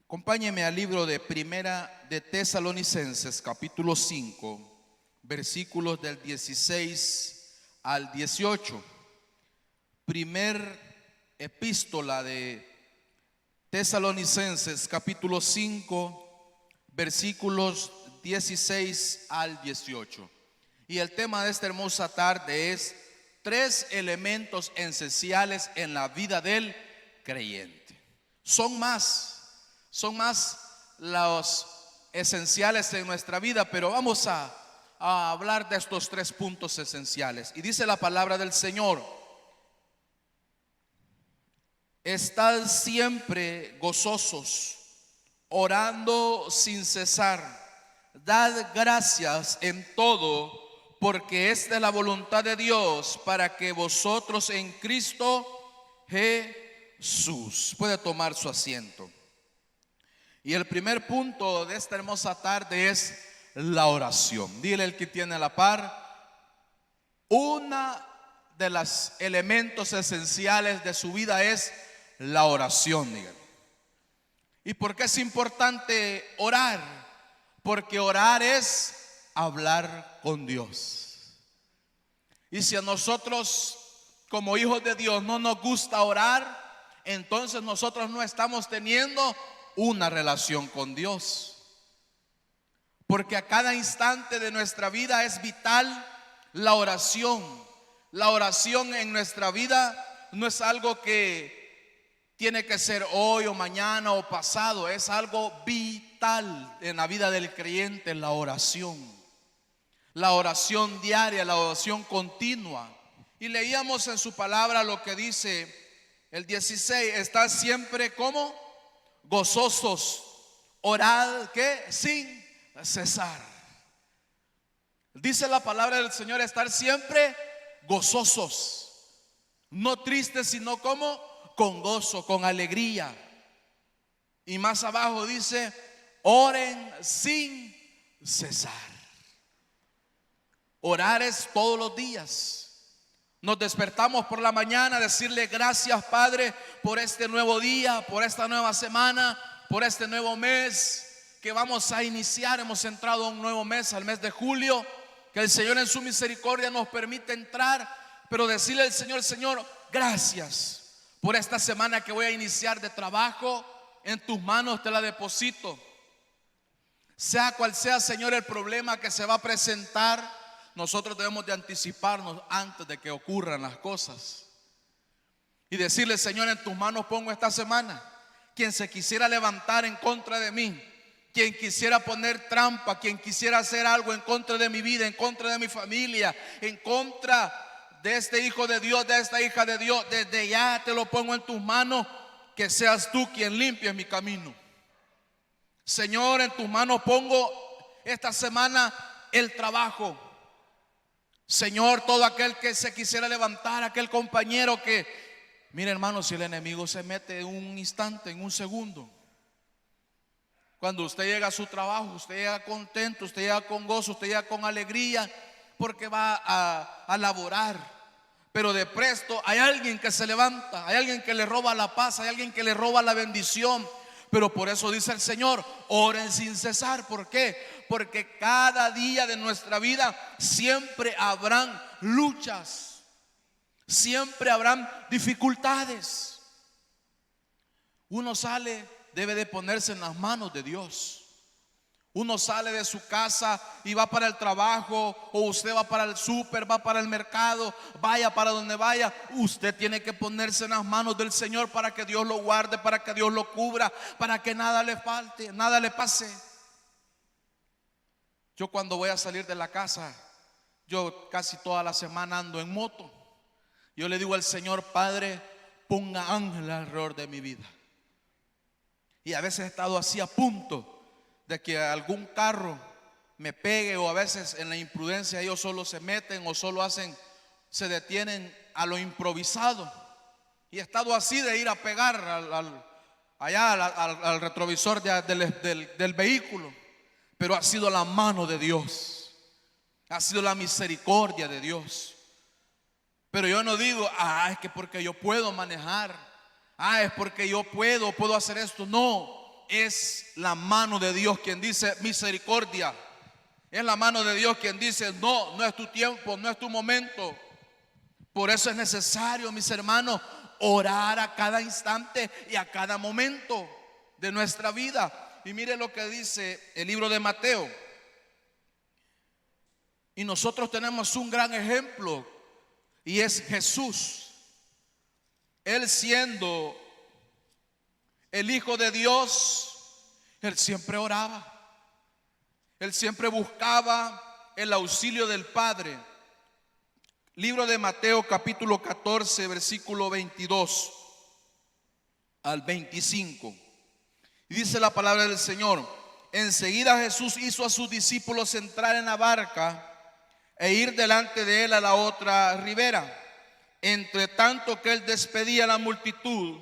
Acompáñeme al libro de Primera de Tesalonicenses, capítulo 5, versículos del 16 al 18. Primer epístola de Tesalonicenses, capítulo 5, versículos 16 al 18. Y el tema de esta hermosa tarde es 3 elementos esenciales en la vida del creyente. Son más los esenciales en nuestra vida, pero vamos a hablar de estos 3 puntos esenciales. Y dice la palabra del Señor: estad siempre gozosos, orando sin cesar, dad gracias en todo, porque esta es la voluntad de Dios para que vosotros en Cristo Jesús. Puede tomar su asiento. Y el primer punto de esta hermosa tarde es la oración. Dile el que tiene a la par: una de los elementos esenciales de su vida es la oración. Dígale. ¿Y por qué es importante orar? Porque orar es hablar con Dios. Y si a nosotros como hijos de Dios no nos gusta orar, entonces nosotros no estamos teniendo una relación con Dios. Porque a cada instante de nuestra vida es vital la oración. La oración en nuestra vida no es algo que tiene que ser hoy o mañana o pasado, es algo vital en la vida del creyente, la oración. La oración diaria, la oración continua. Y leíamos en su palabra lo que dice el 16: estad siempre como gozosos, orad que sin cesar. Dice la palabra del Señor: estar siempre gozosos, no tristes, sino como con gozo, con alegría. Y más abajo dice: oren sin cesar. Orar es todos los días. Nos despertamos por la mañana a decirle gracias, Padre, por este nuevo día, por esta nueva semana, por este nuevo mes que vamos a iniciar. Hemos entrado a un nuevo mes, al mes de julio, que el Señor en su misericordia nos permite entrar. Pero decirle al Señor: Señor, gracias por esta semana que voy a iniciar de trabajo. En tus manos te la deposito. Sea cual sea, Señor, el problema que se va a presentar, nosotros debemos de anticiparnos antes de que ocurran las cosas y decirle: Señor, en tus manos pongo esta semana. Quien se quisiera levantar en contra de mí, quien quisiera poner trampa, quien quisiera hacer algo en contra de mi vida, en contra de mi familia, en contra de este hijo de Dios, de esta hija de Dios, desde ya te lo pongo en tus manos. Que seas tú quien limpie mi camino. Señor, en tus manos pongo esta semana el trabajo. Señor, todo aquel que se quisiera levantar, aquel compañero que, mire hermano, si el enemigo se mete en un instante, en un segundo. Cuando usted llega a su trabajo, usted llega contento, usted llega con gozo, usted llega con alegría, porque va a laborar. Pero de presto hay alguien que se levanta, hay alguien que le roba la paz, hay alguien que le roba la bendición. Pero por eso dice el Señor: oren sin cesar. ¿Por qué? Porque cada día de nuestra vida siempre habrán luchas, siempre habrán dificultades. Uno debe de ponerse en las manos de Dios. Uno sale de su casa y va para el trabajo, o usted va para el súper, va para el mercado, vaya para donde vaya. Usted tiene que ponerse en las manos del Señor para que Dios lo guarde, para que Dios lo cubra, para que nada le falte, nada le pase. Yo cuando voy a salir de la casa, yo casi toda la semana ando en moto. Yo le digo al Señor: Padre, ponga ángeles alrededor de mi vida. Y a veces he estado así a punto de que algún carro me pegue, o a veces en la imprudencia ellos solo se meten o solo se detienen a lo improvisado. Y he estado así de ir a pegar al retrovisor del vehículo. Pero ha sido la mano de Dios, ha sido la misericordia de Dios. Pero yo no digo: es que porque yo puedo manejar, es porque yo puedo hacer esto. No, es la mano de Dios quien dice misericordia. Es la mano de Dios quien dice no, no es tu tiempo, no es tu momento. Por eso es necesario, mis hermanos, orar a cada instante y a cada momento de nuestra vida. Y mire lo que dice el libro de Mateo. Y nosotros tenemos un gran ejemplo, y es Jesús. Él siendo el Hijo de Dios, Él siempre oraba. Él siempre buscaba el auxilio del Padre. Libro de Mateo capítulo 14, versículo 22 al 25. Y dice la palabra del Señor: enseguida Jesús hizo a sus discípulos entrar en la barca e ir delante de él a la otra ribera, entre tanto que él despedía a la multitud.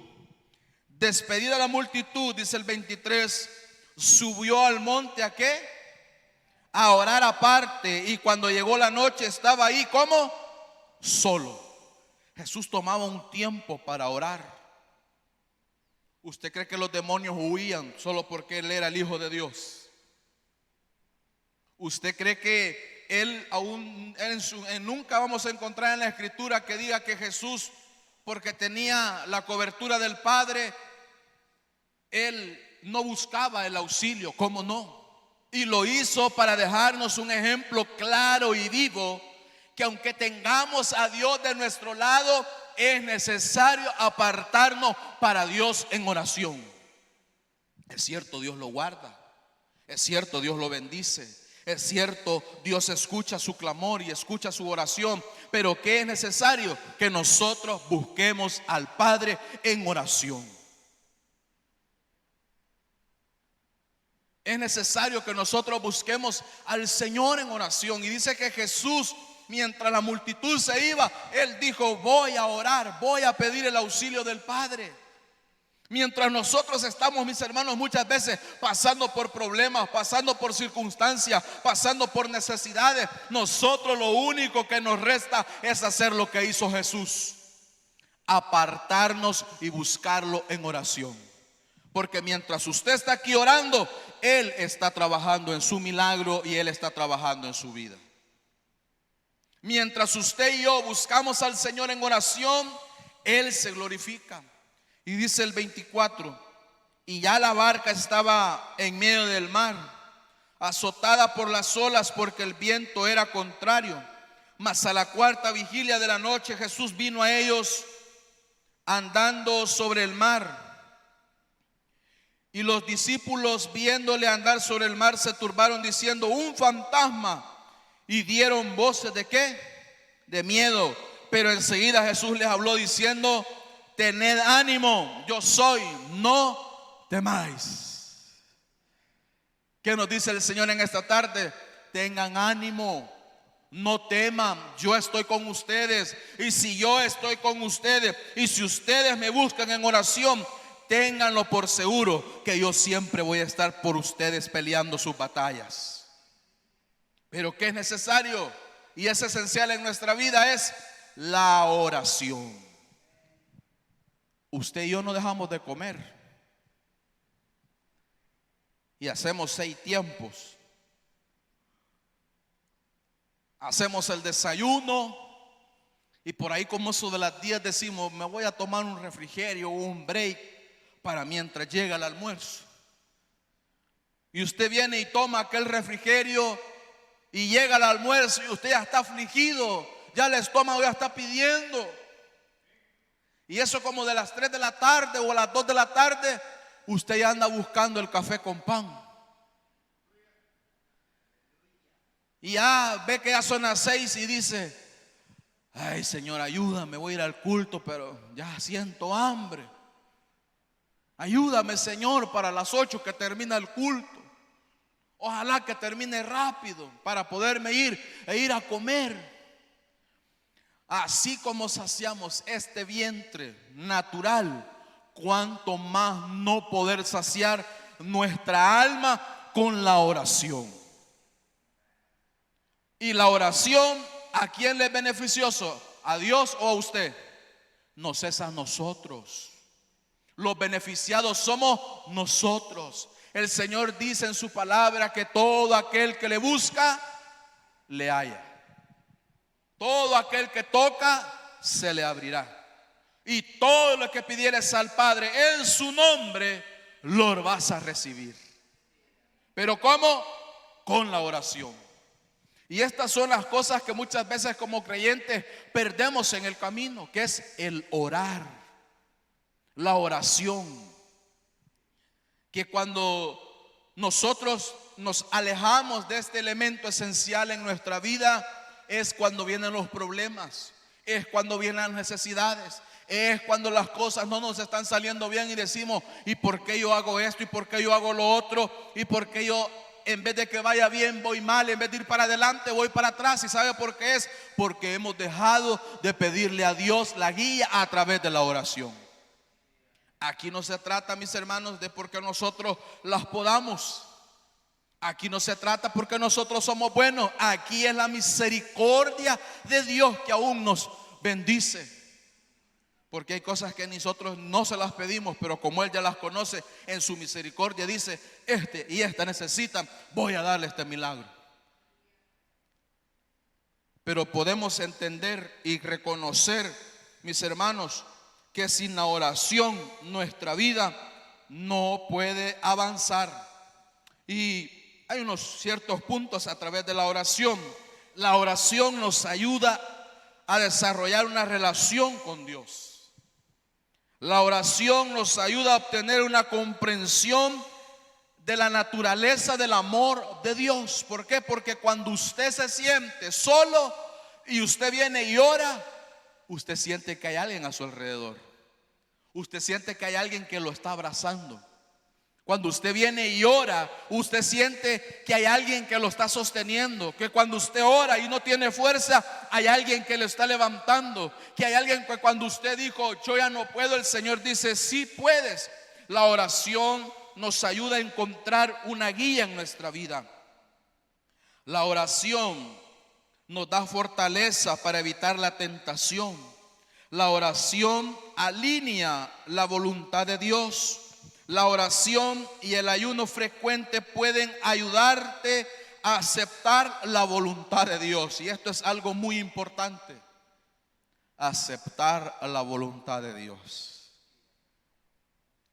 Despedida la multitud, dice el 23, subió al monte ¿a qué? A orar aparte. Y cuando llegó la noche estaba ahí, ¿cómo? Solo. Jesús tomaba un tiempo para orar. ¿Usted cree que los demonios huían solo porque él era el Hijo de Dios? ¿Usted cree que él aún nunca vamos a encontrar en la Escritura que diga que Jesús, porque tenía la cobertura del Padre, él no buscaba el auxilio? ¿Cómo no? Y lo hizo para dejarnos un ejemplo claro y vivo, que aunque tengamos a Dios de nuestro lado, es necesario apartarnos para Dios en oración. Es cierto, Dios lo guarda. Es cierto, Dios lo bendice. Es cierto, Dios escucha su clamor y escucha su oración. Pero ¿qué es necesario? Que nosotros busquemos al Padre en oración. Es necesario que nosotros busquemos al Señor en oración. Y dice que Jesús, mientras la multitud se iba, Él dijo: voy a orar, voy a pedir el auxilio del Padre. Mientras nosotros estamos, mis hermanos, muchas veces pasando por problemas, pasando por circunstancias, pasando por necesidades, nosotros lo único que nos resta es hacer lo que hizo Jesús: apartarnos y buscarlo en oración. Porque mientras usted está aquí orando, Él está trabajando en su milagro y Él está trabajando en su vida. Mientras usted y yo buscamos al Señor en oración, Él se glorifica. Y dice el 24: y ya la barca estaba en medio del mar, azotada por las olas, porque el viento era contrario. Mas a la cuarta vigilia de la noche Jesús vino a ellos andando sobre el mar. Y los discípulos, viéndole andar sobre el mar, se turbaron diciendo: un fantasma. Y dieron voces ¿de qué? De miedo. Pero enseguida Jesús les habló diciendo: tened ánimo, yo soy, no temáis. ¿Qué nos dice el Señor en esta tarde? Tengan ánimo, no teman, yo estoy con ustedes. Y si yo estoy con ustedes, y si ustedes me buscan en oración, ténganlo por seguro que yo siempre voy a estar por ustedes peleando sus batallas. Pero ¿qué es necesario y es esencial en nuestra vida? Es la oración. Usted y yo no dejamos de comer y hacemos 6 tiempos. Hacemos el desayuno y por ahí como eso de las 10 decimos: me voy a tomar un refrigerio o un break para mientras llega el almuerzo. Y usted viene y toma aquel refrigerio y llega el almuerzo y usted ya está afligido, ya el estómago ya está pidiendo. Y eso como de las 3 de la tarde o a las 2 de la tarde, usted ya anda buscando el café con pan. Y ya ve que ya son las 6 y dice: ay, Señor, ayúdame, voy a ir al culto, pero ya siento hambre. Ayúdame, Señor, para las 8 que termina el culto. Ojalá que termine rápido para poderme ir e ir a comer. Así como saciamos este vientre natural, cuánto más no poder saciar nuestra alma con la oración. Y la oración, ¿a quién le es beneficioso? ¿A Dios o a usted? Nos es a nosotros. Los beneficiados somos nosotros. El Señor dice en su palabra que todo aquel que le busca, le halla. Todo aquel que toca, se le abrirá. Y todo lo que pidieres al Padre en su nombre, lo vas a recibir. ¿Pero cómo? Con la oración. Y estas son las cosas que muchas veces como creyentes perdemos en el camino, que es el orar, la oración. Que cuando nosotros nos alejamos de este elemento esencial en nuestra vida, es cuando vienen los problemas, es cuando vienen las necesidades, es cuando las cosas no nos están saliendo bien y decimos, ¿y por qué yo hago esto? ¿Y por qué yo hago lo otro? ¿Y por qué yo, en vez de que vaya bien, voy mal? En vez de ir para adelante, voy para atrás. ¿Y sabe por qué es? Porque hemos dejado de pedirle a Dios la guía a través de la oración. Aquí no se trata, mis hermanos, de porque nosotros las podamos. Aquí no se trata porque nosotros somos buenos. Aquí es la misericordia de Dios que aún nos bendice. Porque hay cosas que nosotros no se las pedimos, pero como Él ya las conoce, en su misericordia dice, este y esta necesitan, voy a darle este milagro. Pero podemos entender y reconocer, mis hermanos, que sin la oración nuestra vida no puede avanzar. Y hay unos ciertos puntos a través de la oración. La oración nos ayuda a desarrollar una relación con Dios. La oración nos ayuda a obtener una comprensión de la naturaleza del amor de Dios. ¿Por qué? Porque cuando usted se siente solo y usted viene y ora, usted siente que hay alguien a su alrededor. Usted siente que hay alguien que lo está abrazando. Cuando usted viene y ora, usted siente que hay alguien que lo está sosteniendo. Que cuando usted ora y no tiene fuerza, hay alguien que lo está levantando. Que hay alguien que cuando usted dijo, yo ya no puedo, el Señor dice, sí puedes. La oración nos ayuda a encontrar una guía en nuestra vida. La oración nos da fortaleza para evitar la tentación. La oración alinea la voluntad de Dios. La oración y el ayuno frecuente pueden ayudarte a aceptar la voluntad de Dios. Y esto es algo muy importante. Aceptar la voluntad de Dios.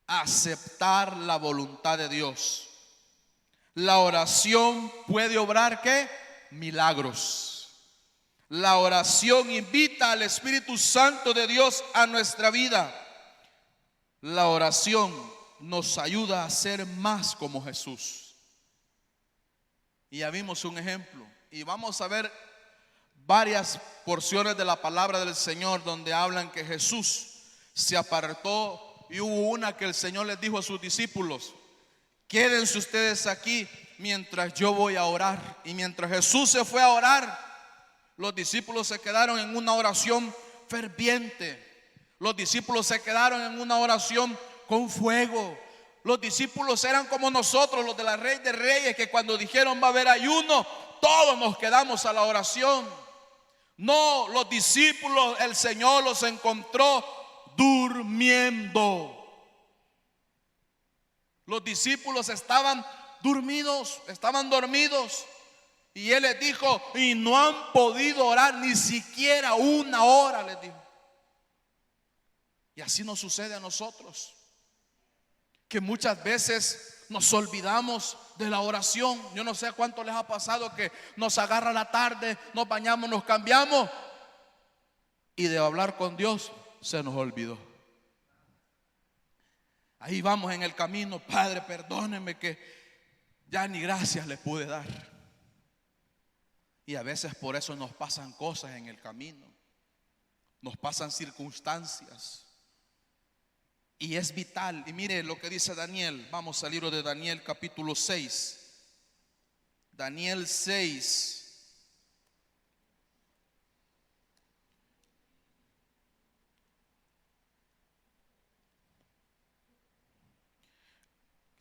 Aceptar la voluntad de Dios. La oración puede obrar ¿qué? Milagros. La oración invita al Espíritu Santo de Dios a nuestra vida. La oración nos ayuda a ser más como Jesús. Y ya vimos un ejemplo. Y vamos a ver varias porciones de la palabra del Señor donde hablan que Jesús se apartó. Y hubo una que el Señor les dijo a sus discípulos: quédense ustedes aquí mientras yo voy a orar. Y mientras Jesús se fue a orar, los discípulos se quedaron en una oración ferviente. Los discípulos se quedaron en una oración con fuego. Los discípulos eran como nosotros, los de la Rey de Reyes, que cuando dijeron va a haber ayuno, todos nos quedamos a la oración. No, los discípulos, el Señor los encontró durmiendo. Los discípulos estaban dormidos. Y Él les dijo, y no han podido orar ni siquiera una hora, les dijo. Y así nos sucede a nosotros, que muchas veces nos olvidamos de la oración. Yo no sé a cuánto les ha pasado que nos agarra la tarde, nos bañamos, nos cambiamos y de hablar con Dios se nos olvidó. Ahí vamos en el camino, Padre, perdóneme que ya ni gracias le pude dar. Y a veces por eso nos pasan cosas en el camino, nos pasan circunstancias. Y es vital. Y mire lo que dice Daniel. Vamos al libro de Daniel capítulo 6. Daniel 6.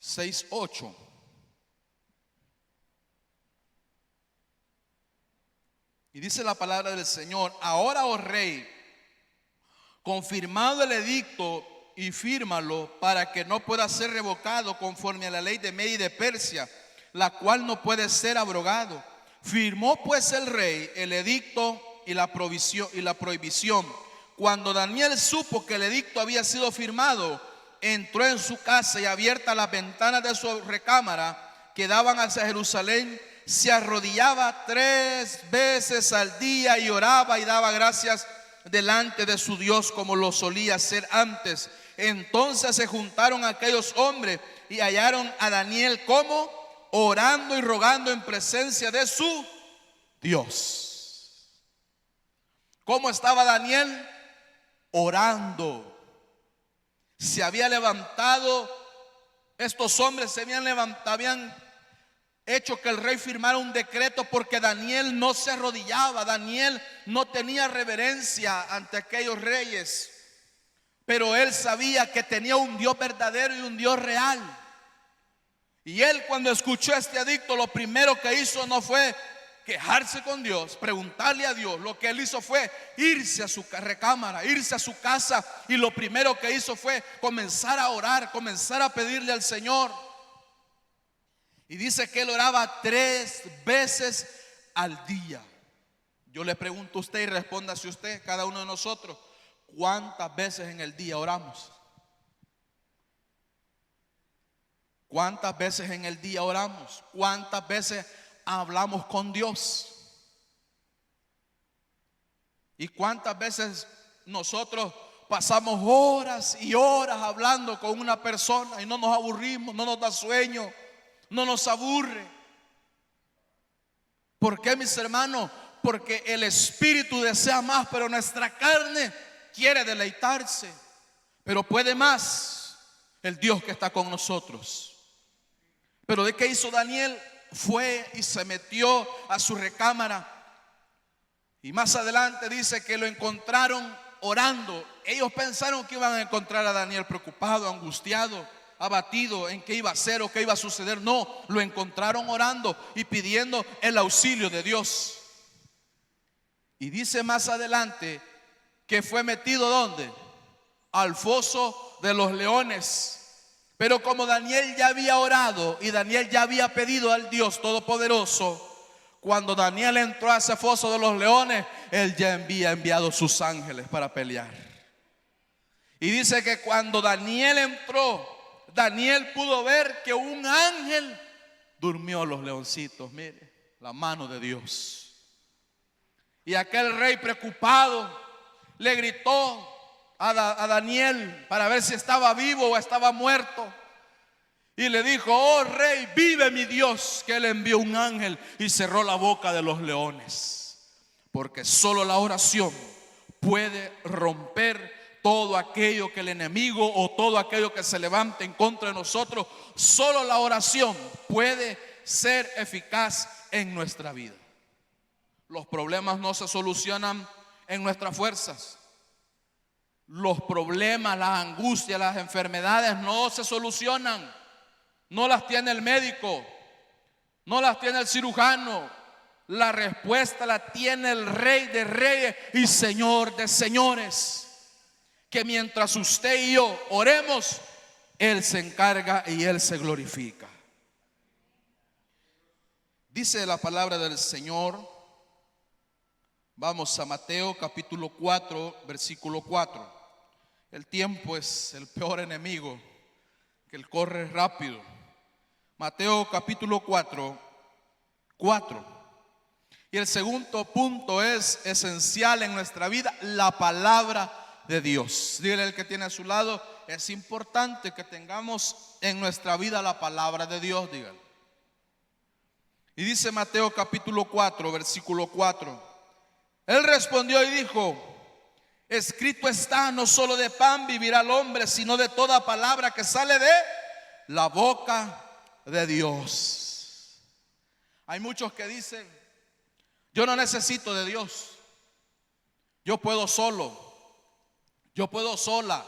Seis, 8. Y dice la palabra del Señor: ahora, oh rey, confirmado el edicto y fírmalo para que no pueda ser revocado conforme a la ley de Media y de Persia, la cual no puede ser abrogado. Firmó pues el rey el edicto y la prohibición. Cuando Daniel supo que el edicto había sido firmado, entró en su casa y abiertas las ventanas de su recámara que daban hacia Jerusalén, se arrodillaba 3 veces al día y oraba y daba gracias delante de su Dios como lo solía hacer antes. Entonces se juntaron aquellos hombres y hallaron a Daniel como orando y rogando en presencia de su Dios. ¿Cómo estaba Daniel? Orando. Se había levantado, estos hombres se habían levantado, habían hecho que el rey firmara un decreto porque Daniel no se arrodillaba, Daniel no tenía reverencia ante aquellos reyes, pero él sabía que tenía un Dios verdadero y un Dios real. Y él, cuando escuchó este edicto, lo primero que hizo no fue quejarse con Dios, preguntarle a Dios. Lo que él hizo fue irse a su recámara, irse a su casa, y lo primero que hizo fue comenzar a orar, comenzar a pedirle al Señor. Y dice que él oraba 3 veces al día. Yo le pregunto a usted y respóndase usted, cada uno de nosotros, ¿cuántas veces en el día oramos? ¿Cuántas veces en el día oramos? ¿Cuántas veces hablamos con Dios? ¿Y cuántas veces nosotros pasamos horas y horas hablando con una persona y no nos aburrimos, no nos da sueño, no nos aburre? ¿Por qué, mis hermanos? Porque el espíritu desea más, pero nuestra carne quiere deleitarse. Pero puede más el Dios que está con nosotros. Pero ¿de qué hizo Daniel? Fue y se metió a su recámara. Y más adelante dice que lo encontraron orando. Ellos pensaron que iban a encontrar a Daniel preocupado, angustiado, abatido en qué iba a hacer o qué iba a suceder. No, lo encontraron orando y pidiendo el auxilio de Dios. Y dice más adelante que fue metido ¿dónde? Al foso de los leones. Pero como Daniel ya había orado y Daniel ya había pedido al Dios Todopoderoso, cuando Daniel entró a ese foso de los leones, él ya había enviado sus ángeles para pelear. Y dice que cuando Daniel entró, Daniel pudo ver que un ángel durmió los leoncitos. Mire, la mano de Dios. Y aquel rey preocupado le gritó a Daniel para ver si estaba vivo o estaba muerto. Y le dijo: oh rey, vive mi Dios, que él envió un ángel y cerró la boca de los leones. Porque solo la oración puede romper todo aquello que el enemigo o todo aquello que se levante en contra de nosotros. Solo la oración puede ser eficaz en nuestra vida. Los problemas no se solucionan en nuestras fuerzas. Los problemas, las angustias, las enfermedades no se solucionan. No las tiene el médico, no las tiene el cirujano. La respuesta la tiene el Rey de Reyes y Señor de Señores, que mientras usted y yo oremos, Él se encarga y Él se glorifica. Dice la palabra del Señor. Vamos a Mateo capítulo 4, versículo 4. El tiempo es el peor enemigo, que él corre rápido. Mateo capítulo 4. Y el segundo punto es esencial en nuestra vida: la palabra de Dios. Dígale al que tiene a su lado: es importante que tengamos en nuestra vida la palabra de Dios. Dígale. Y dice Mateo capítulo 4, versículo 4. Él respondió y dijo: escrito está, no solo de pan vivirá el hombre, sino de toda palabra que sale de la boca de Dios. Hay muchos que dicen: yo no necesito de Dios, yo puedo solo, yo puedo sola,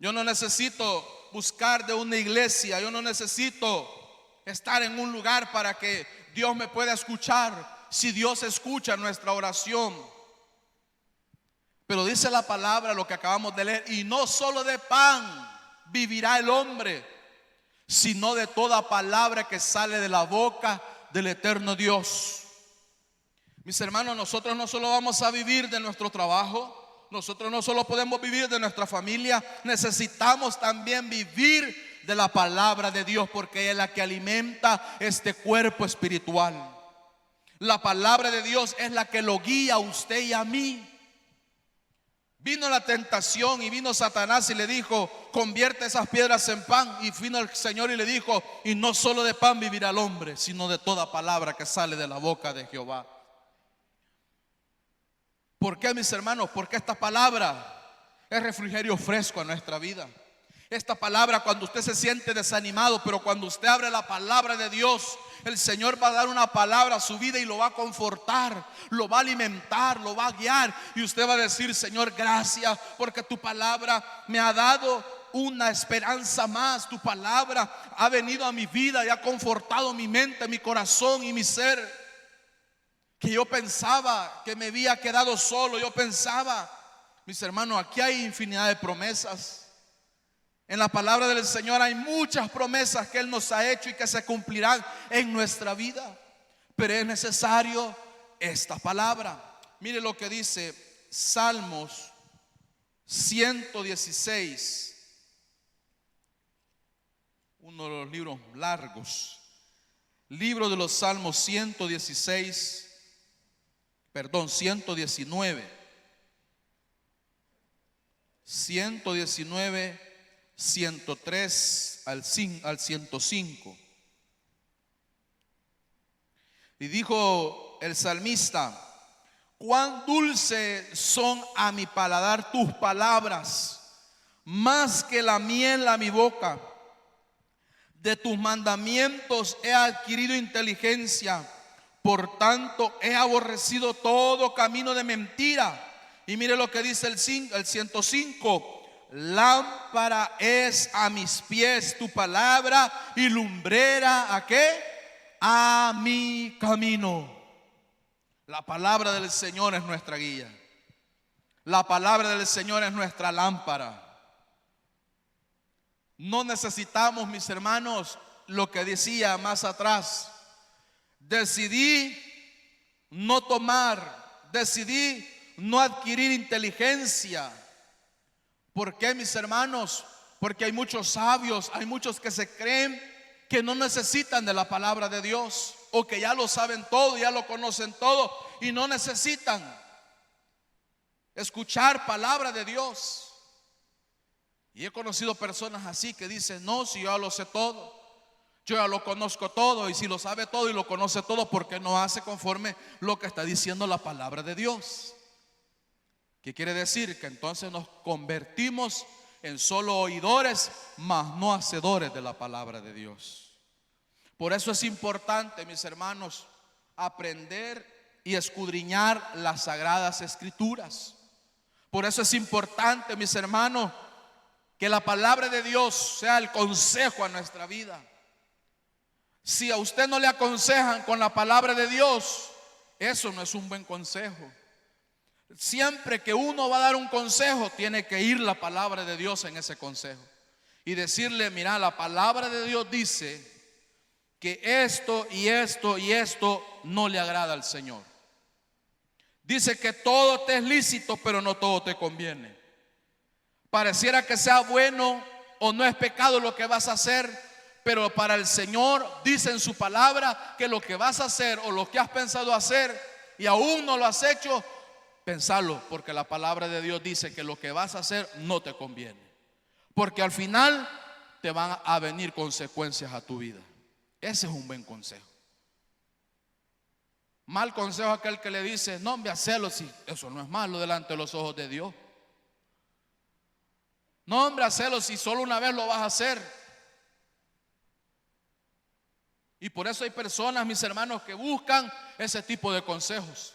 yo no necesito buscar de una iglesia, yo no necesito estar en un lugar para que Dios me pueda escuchar. Si Dios escucha nuestra oración. Pero dice la palabra, lo que acabamos de leer, y no solo de pan vivirá el hombre, sino de toda palabra que sale de la boca del eterno Dios. Mis hermanos, nosotros no solo vamos a vivir de nuestro trabajo, nosotros no solo podemos vivir de nuestra familia, necesitamos también vivir de la palabra de Dios, porque es la que alimenta este cuerpo espiritual. La palabra de Dios es la que lo guía a usted y a mí. Vino la tentación y vino Satanás y le dijo: convierte esas piedras en pan. Y vino el Señor y le dijo: y no solo de pan vivirá el hombre, sino de toda palabra que sale de la boca de Jehová. ¿Por qué, mis hermanos? Porque esta palabra es refrigerio fresco a nuestra vida. Esta palabra, cuando usted se siente desanimado, pero cuando usted abre la palabra de Dios, el Señor va a dar una palabra a su vida y lo va a confortar, lo va a alimentar, lo va a guiar. Y usted va a decir: Señor, gracias, porque tu palabra me ha dado una esperanza más. Tu palabra ha venido a mi vida y ha confortado mi mente, mi corazón y mi ser. Que yo pensaba que me había quedado solo. Yo pensaba, mis hermanos, aquí hay infinidad de promesas. En la palabra del Señor hay muchas promesas que Él nos ha hecho y que se cumplirán en nuestra vida. Pero es necesario esta palabra. Mire lo que dice Salmos 116. Uno de los libros largos. Libro de los Salmos 119. 119, 103 al 105. Y dijo el salmista: cuán dulce son a mi paladar tus palabras, más que la miel a mi boca. De tus mandamientos he adquirido inteligencia, por tanto he aborrecido todo camino de mentira. Y mire lo que dice el 105. Lámpara es a mis pies tu palabra y lumbrera ¿a qué? A mi camino. La palabra del Señor es nuestra guía. La palabra del Señor es nuestra lámpara. No necesitamos, mis hermanos, lo que decía más atrás. Decidí no tomar, decidí no adquirir inteligencia. ¿Por qué, mis hermanos? Porque hay muchos sabios, hay muchos que se creen que no necesitan de la palabra de Dios, o que ya lo saben todo, ya lo conocen todo y no necesitan escuchar palabra de Dios. Y he conocido personas así que dicen: no, si yo ya lo sé todo, yo ya lo conozco todo. Y si lo sabe todo y lo conoce todo, ¿por qué no hace conforme lo que está diciendo la palabra de Dios? ¿Qué quiere decir? Que entonces nos convertimos en solo oidores, mas no hacedores de la palabra de Dios. Por eso es importante, mis hermanos, aprender y escudriñar las sagradas escrituras. Por eso es importante, mis hermanos, que la palabra de Dios sea el consejo a nuestra vida. Si a usted no le aconsejan con la palabra de Dios, eso no es un buen consejo. Siempre que uno va a dar un consejo, tiene que ir la palabra de Dios en ese consejo y decirle: mira, la palabra de Dios dice que esto y esto y esto no le agrada al Señor. Dice que todo te es lícito, pero no todo te conviene. Pareciera que sea bueno o no es pecado lo que vas a hacer, pero para el Señor dice en su palabra que lo que vas a hacer o lo que has pensado hacer y aún no lo has hecho, pensalo, porque la palabra de Dios dice que lo que vas a hacer no te conviene, porque al final te van a venir consecuencias a tu vida. Ese es un buen consejo. Mal consejo aquel que le dice: no, hombre, hacelo, si eso no es malo delante de los ojos de Dios. No, hombre, hacelo, si solo una vez lo vas a hacer. Y por eso hay personas, mis hermanos, que buscan ese tipo de consejos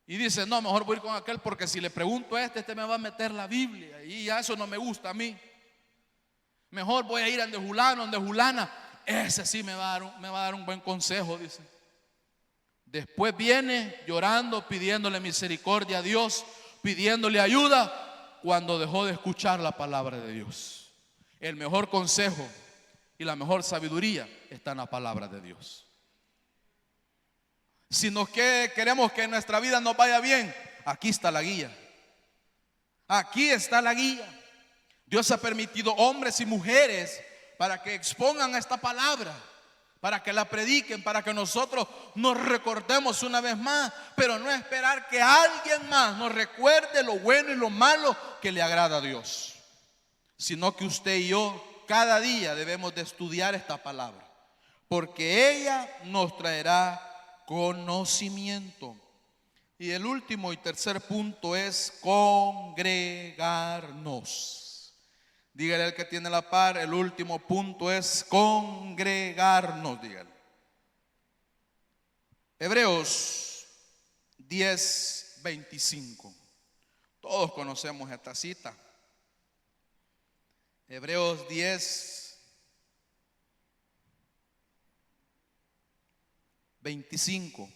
y dicen: no, mejor voy a ir con aquel, porque si le pregunto a este me va a meter la Biblia y ya eso no me gusta a mí. Mejor voy a ir a donde fulano, donde fulana, ese sí me va a dar un buen consejo, dice. Después viene llorando, pidiéndole misericordia a Dios pidiéndole ayuda cuando dejó de escuchar la palabra de Dios. El mejor consejo y la mejor sabiduría está en la palabra de Dios. Si nos queremos que nuestra vida nos vaya bien, aquí está la guía. Aquí está la guía. Dios ha permitido hombres y mujeres para que expongan esta palabra, para que la prediquen, para que nosotros nos recordemos una vez más, pero no esperar que alguien más nos recuerde lo bueno y lo malo que le agrada a Dios, sino que usted y yo cada día debemos de estudiar esta palabra, porque ella nos traerá conocimiento. Y el último y tercer punto es congregarnos. Dígale al que tiene la par, el último punto es congregarnos, dígale. Hebreos 10:25. Todos conocemos esta cita. Hebreos 10:25.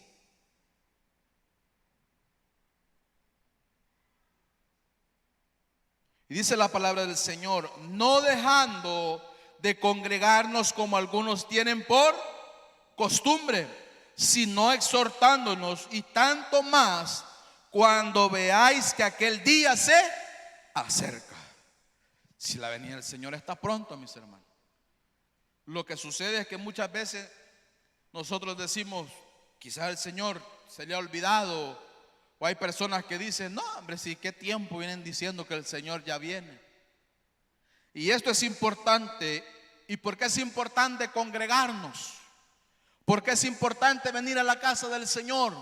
Y dice la palabra del Señor: no dejando de congregarnos como algunos tienen por costumbre, sino exhortándonos, y tanto más cuando veáis que aquel día se acerca. Si la venida del Señor está pronto, mis hermanos. Lo que sucede es que muchas veces nosotros decimos, quizás el Señor se le ha olvidado. O hay personas que dicen, no hombre, sí, qué tiempo vienen diciendo que el Señor ya viene. Y esto es importante. ¿Y por qué es importante congregarnos? ¿Por qué es importante venir a la casa del Señor?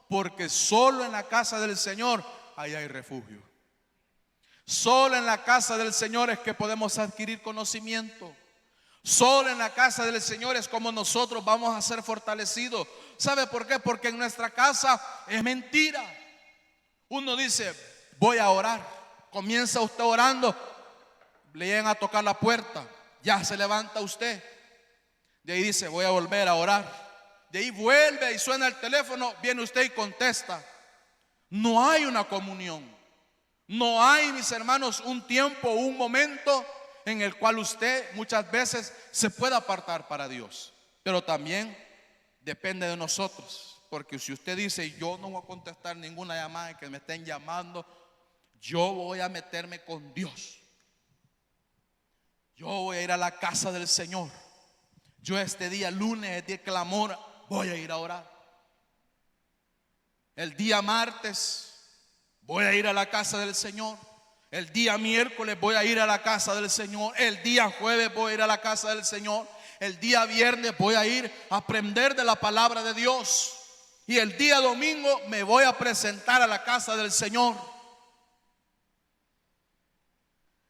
Porque solo en la casa del Señor ahí hay refugio. Solo en la casa del Señor es que podemos adquirir conocimiento. Solo en la casa del Señor es como nosotros vamos a ser fortalecidos. ¿Sabe por qué? Porque en nuestra casa es mentira. Uno dice, voy a orar. Comienza usted orando, le llegan a tocar la puerta, ya se levanta usted. De ahí dice, voy a volver a orar. De ahí vuelve y suena el teléfono, viene usted y contesta. No hay una comunión. No hay, mis hermanos, un tiempo, un momento en el cual usted muchas veces se puede apartar para Dios. Pero también depende de nosotros. Porque si usted dice, yo no voy a contestar ninguna llamada que me estén llamando, yo voy a meterme con Dios. Yo voy a ir a la casa del Señor. Yo este día lunes, el día de clamor, voy a ir a orar. El día martes voy a ir a la casa del Señor. El día miércoles voy a ir a la casa del Señor. El día jueves voy a ir a la casa del Señor. El día viernes voy a ir a aprender de la palabra de Dios. Y el día domingo me voy a presentar a la casa del Señor.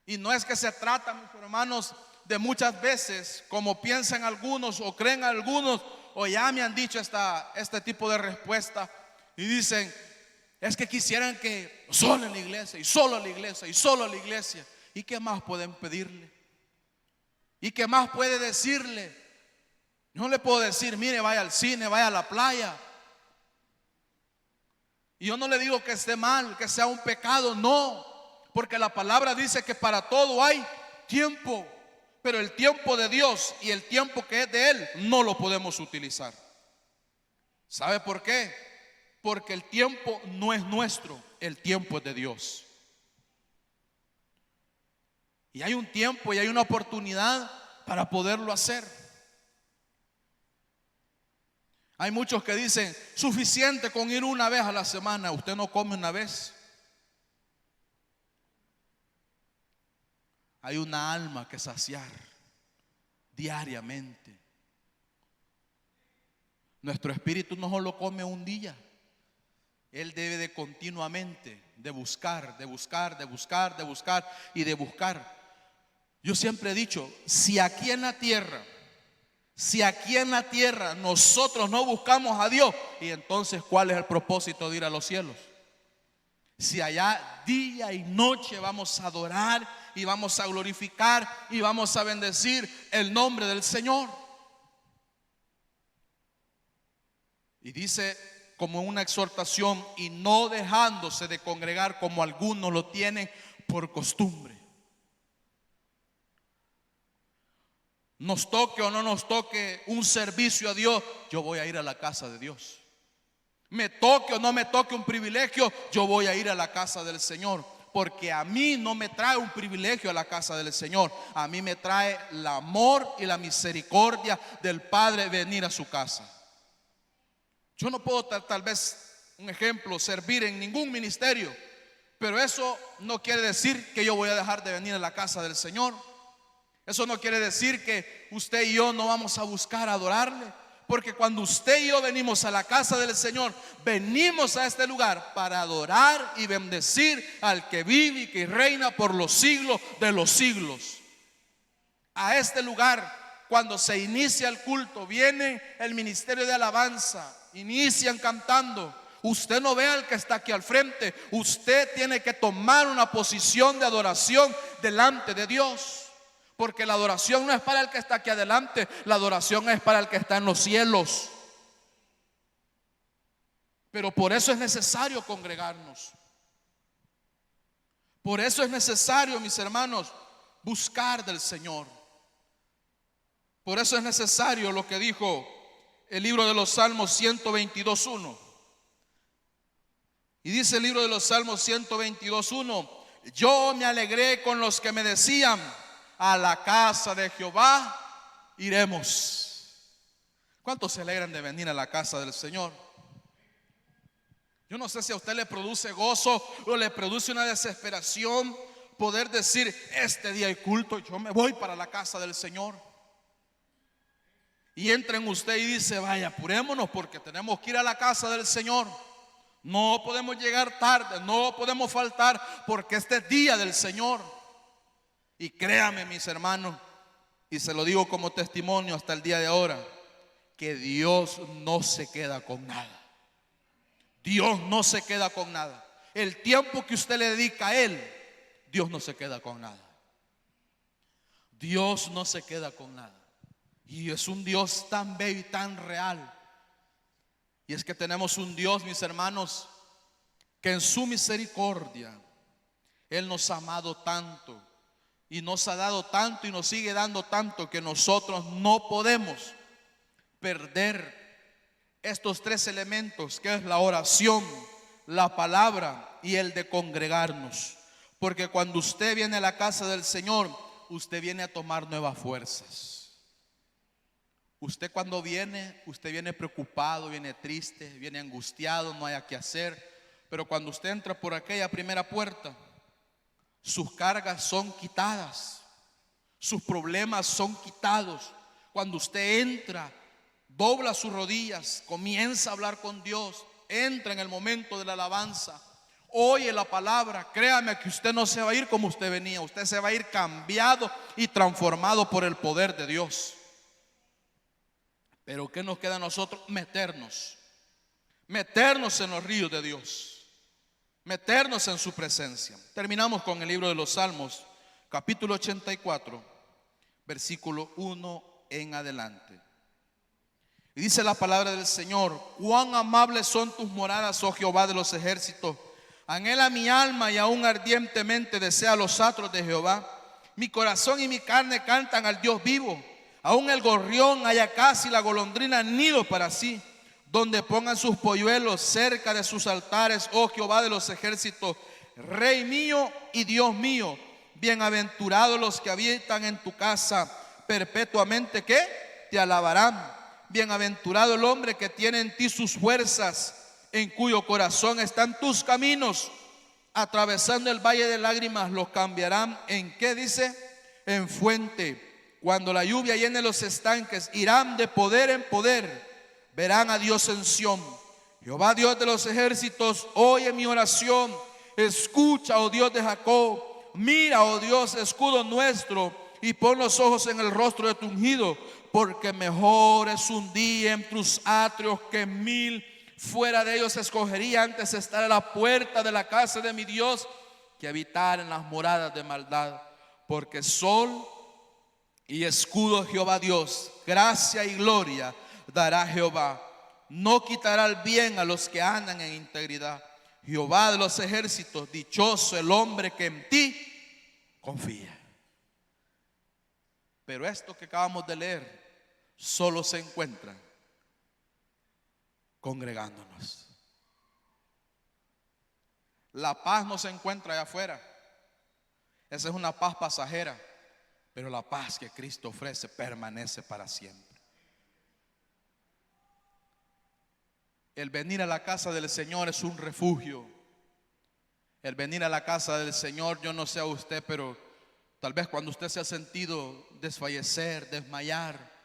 Y no es que se trata, mis hermanos, de muchas veces, como piensan algunos o creen algunos, o ya me han dicho este tipo de respuesta, y dicen, es que quisieran que solo en la iglesia, y solo en la iglesia, y solo en la iglesia. ¿Y qué más pueden pedirle? ¿Y qué más puede decirle? No le puedo decir, mire, vaya al cine, vaya a la playa. Y yo no le digo que esté mal, que sea un pecado, no. Porque la palabra dice que para todo hay tiempo. Pero el tiempo de Dios y el tiempo que es de Él no lo podemos utilizar. ¿Sabe por qué? Porque el tiempo no es nuestro, el tiempo es de Dios. Y hay un tiempo y hay una oportunidad para poderlo hacer. Hay muchos que dicen, suficiente con ir una vez a la semana. Usted no come una vez. Hay una alma que saciar diariamente. Nuestro espíritu no solo come un día. Él debe de continuamente de buscar y de buscar. Yo siempre he dicho, si aquí en la tierra nosotros no buscamos a Dios, y entonces ¿cuál es el propósito de ir a los cielos? Si allá día y noche vamos a adorar y vamos a glorificar y vamos a bendecir el nombre del Señor. Y dice como una exhortación y no dejándose de congregar como algunos lo tienen por costumbre. Nos toque o no nos toque un servicio a Dios, yo voy a ir a la casa de Dios. Me toque o no me toque un privilegio, yo voy a ir a la casa del Señor. Porque a mí no me trae un privilegio a la casa del Señor. A mí me trae el amor y la misericordia del Padre venir a su casa. Yo no puedo tal vez, un ejemplo, servir en ningún ministerio, pero eso no quiere decir que yo voy a dejar de venir a la casa del Señor. Eso no quiere decir que usted y yo no vamos a buscar adorarle, porque cuando usted y yo venimos a la casa del Señor, venimos a este lugar para adorar y bendecir al que vive y que reina por los siglos de los siglos. A este lugar, cuando se inicia el culto, viene el ministerio de alabanza, inician cantando. Usted no ve al que está aquí al frente, usted tiene que tomar una posición de adoración delante de Dios. Porque la adoración no es para el que está aquí adelante, la adoración es para el que está en los cielos. Pero por eso es necesario congregarnos. Por eso es necesario, mis hermanos, buscar del Señor. Por eso es necesario lo que dijo el libro de los Salmos 122:1. Y dice el libro de los Salmos 122:1: yo me alegré con los que me decían, a la casa de Jehová iremos. ¿Cuántos se alegran de venir a la casa del Señor? Yo no sé si a usted le produce gozo o le produce una desesperación poder decir: este día hay culto, yo me voy para la casa del Señor. Y entra en usted y dice: vaya, apurémonos porque tenemos que ir a la casa del Señor. No podemos llegar tarde, no podemos faltar porque este es día del Señor. Y créame, mis hermanos, y se lo digo como testimonio hasta el día de ahora, que Dios no se queda con nada. Dios no se queda con nada. El tiempo que usted le dedica a Él, Dios no se queda con nada. Dios no se queda con nada. Y es un Dios tan bello y tan real. Y es que tenemos un Dios, mis hermanos, que en su misericordia Él nos ha amado tanto y nos ha dado tanto y nos sigue dando tanto, que nosotros no podemos perder estos tres elementos, que es la oración, la palabra y el de congregarnos. Porque cuando usted viene a la casa del Señor, usted viene a tomar nuevas fuerzas. Usted cuando viene, usted viene preocupado, viene triste, viene angustiado, no haya qué hacer. Pero cuando usted entra por aquella primera puerta, sus cargas son quitadas, sus problemas son quitados. Cuando usted entra, dobla sus rodillas, comienza a hablar con Dios, entra en el momento de la alabanza, oye la palabra. Créame que usted no se va a ir como usted venía, usted se va a ir cambiado y transformado por el poder de Dios. Pero ¿qué nos queda a nosotros? Meternos en los ríos de Dios, meternos en su presencia. Terminamos con el libro de los Salmos, capítulo 84, versículo 1 en adelante. Y dice la palabra del Señor: cuán amables son tus moradas, oh Jehová de los ejércitos. Anhela mi alma y aún ardientemente desea los atrios de Jehová. Mi corazón y mi carne cantan al Dios vivo. Aún el gorrión halla casa y la golondrina nido para sí, donde pongan sus polluelos cerca de sus altares, oh Jehová de los ejércitos, Rey mío y Dios mío. Bienaventurados los que habitan en tu casa perpetuamente, ¿qué? Te alabarán. Bienaventurado el hombre que tiene en ti sus fuerzas, en cuyo corazón están tus caminos. Atravesando el valle de lágrimas los cambiarán en, ¿qué dice? En fuente. Cuando la lluvia llene los estanques, irán de poder en poder. Verán a Dios en Sión. Jehová Dios de los ejércitos, oye mi oración. Escucha, oh Dios de Jacob. Mira, oh Dios, escudo nuestro, y pon los ojos en el rostro de tu ungido. Porque mejor es un día en tus atrios que 1000 fuera de ellos. Escogería antes estar a la puerta de la casa de mi Dios que habitar en las moradas de maldad. Porque sol y escudo Jehová Dios, gracia y gloria dará Jehová. no quitará el bien a los que andan en integridad. Jehová de los ejércitos, dichoso el hombre que en ti confía. Pero esto que acabamos de leer solo se encuentra congregándonos. La paz no se encuentra allá afuera. Esa es una paz pasajera, pero la paz que Cristo ofrece permanece para siempre. El venir a la casa del Señor es un refugio. El venir a la casa del Señor, yo no sé a usted, pero tal vez cuando usted se ha sentido desfallecer, desmayar,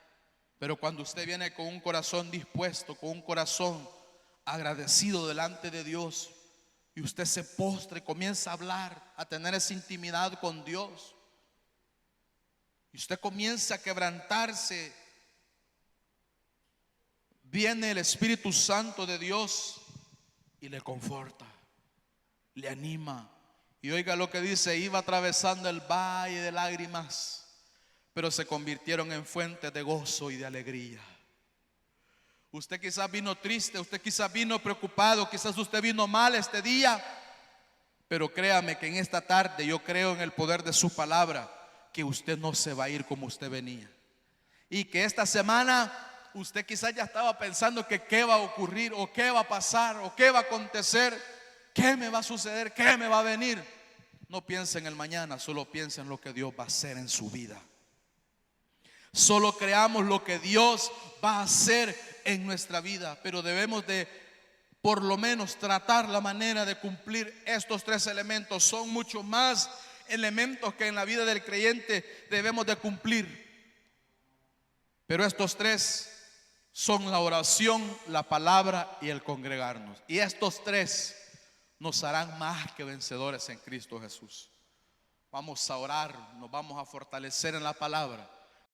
pero cuando usted viene con un corazón dispuesto, con un corazón agradecido delante de Dios, y usted se postra y comienza a hablar, a tener esa intimidad con Dios, y usted comienza a quebrantarse, viene el Espíritu Santo de Dios y le conforta, le anima. Y oiga lo que dice: iba atravesando el valle de lágrimas, pero se convirtieron en fuentes de gozo y de alegría. Usted quizás vino triste, usted quizás vino preocupado, quizás usted vino mal este día, pero créame que en esta tarde yo creo en el poder de su palabra, que usted no se va a ir como usted venía. Y que esta semana usted quizás ya estaba pensando que qué va a ocurrir, o qué va a pasar, o qué va a acontecer, qué me va a suceder, qué me va a venir. No piense en el mañana, solo piense en lo que Dios va a hacer en su vida. Solo creamos lo que Dios va a hacer en nuestra vida, pero debemos de por lo menos tratar la manera de cumplir estos tres elementos. Son mucho más elementos que en la vida del creyente debemos de cumplir, pero estos tres son la oración, la palabra y el congregarnos. Y estos tres nos harán más que vencedores en Cristo Jesús. Vamos a orar, nos vamos a fortalecer en la palabra.